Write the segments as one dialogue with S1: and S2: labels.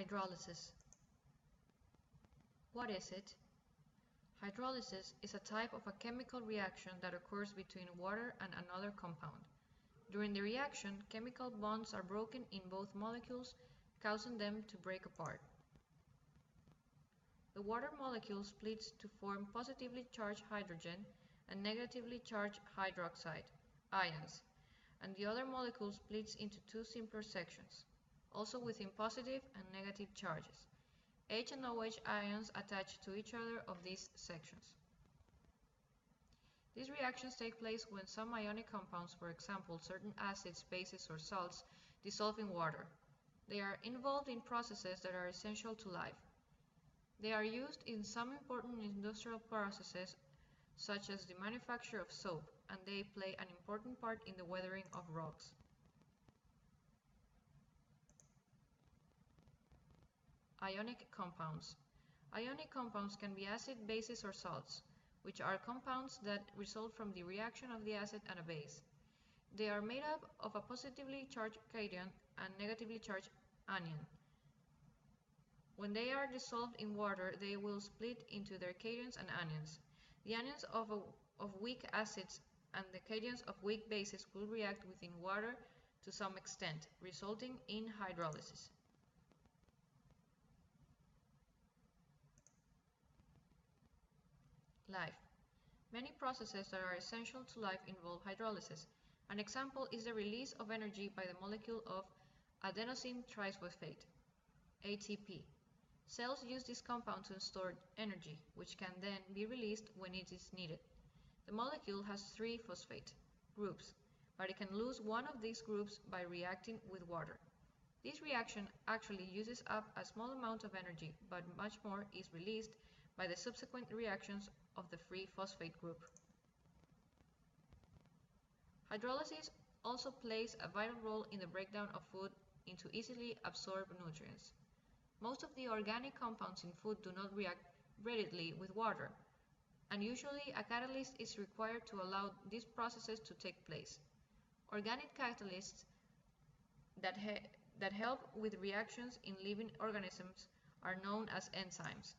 S1: Hydrolysis. What is it? Hydrolysis is a type of a chemical reaction that occurs between water and another compound. During the reaction, chemical bonds are broken in both molecules, causing them to break apart. The water molecule splits to form positively charged hydrogen and negatively charged hydroxide ions, and the other molecule splits into two simpler sections, also within positive and negative charges. H and OH ions attach to each other of these sections. These reactions take place when some ionic compounds, for example certain acids, bases, or salts, dissolve in water. They are involved in processes that are essential to life. They are used in some important industrial processes, such as the manufacture of soap, and they play an important part in the weathering of rocks. Ionic compounds. Ionic compounds can be acid, bases, or salts, which are compounds that result from the reaction of the acid and a base. They are made up of a positively charged cation and negatively charged anion. When they are dissolved in water, they will split into their cations and anions. The anions of weak acids and the cations of weak bases will react within water to some extent, resulting in hydrolysis. Life. Many processes that are essential to life involve hydrolysis. An example is the release of energy by the molecule of adenosine triphosphate, ATP. Cells use this compound to store energy, which can then be released when it is needed. The molecule has three phosphate groups, but it can lose one of these groups by reacting with water. This reaction actually uses up a small amount of energy, but much more is released by the subsequent reactions of the free phosphate group. Hydrolysis also plays a vital role in the breakdown of food into easily absorbed nutrients. Most of the organic compounds in food do not react readily with water, and usually a catalyst is required to allow these processes to take place. Organic catalysts that help with reactions in living organisms are known as enzymes.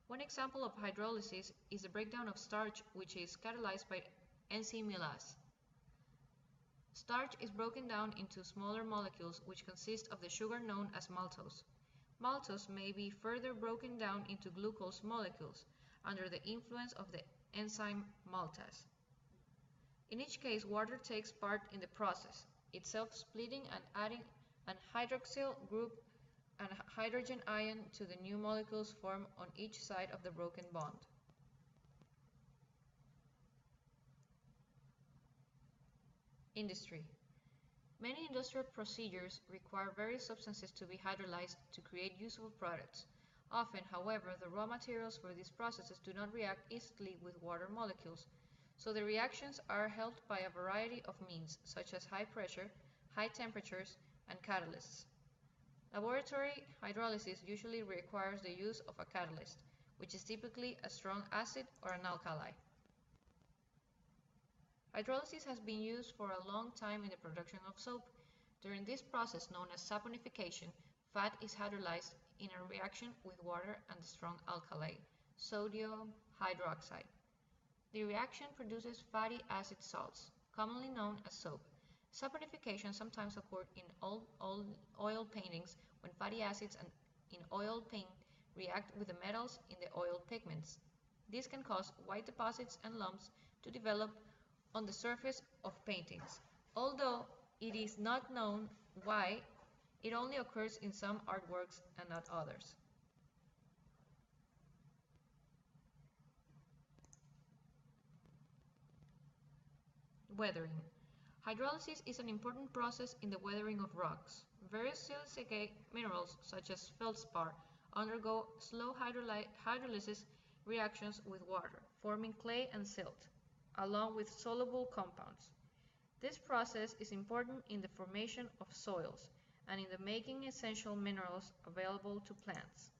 S1: One example of hydrolysis is the breakdown of starch, which is catalyzed by enzymylase. Starch is broken down into smaller molecules which consist of the sugar known as maltose. Maltose may be further broken down into glucose molecules under the influence of the enzyme maltase. In each case, water takes part in the process, itself splitting and adding an hydroxyl group and a hydrogen ion to the new molecules formed on each side of the broken bond. Industry. Many industrial procedures require various substances to be hydrolyzed to create useful products. Often, however, the raw materials for these processes do not react easily with water molecules, so the reactions are helped by a variety of means, such as high pressure, high temperatures, and catalysts. Laboratory hydrolysis usually requires the use of a catalyst, which is typically a strong acid or an alkali. Hydrolysis has been used for a long time in the production of soap. During this process, known as saponification, fat is hydrolyzed in a reaction with water and the strong alkali, sodium hydroxide. The reaction produces fatty acid salts, commonly known as soap. Saponification sometimes occurs in oil paintings when fatty acids in oil paint react with the metals in the oil pigments. This can cause white deposits and lumps to develop on the surface of paintings. Although it is not known why, it only occurs in some artworks and not others. Weathering. Hydrolysis is an important process in the weathering of rocks. Various silicic minerals, such as feldspar, undergo slow hydrolysis reactions with water, forming clay and silt, along with soluble compounds. This process is important in the formation of soils and in the making essential minerals available to plants.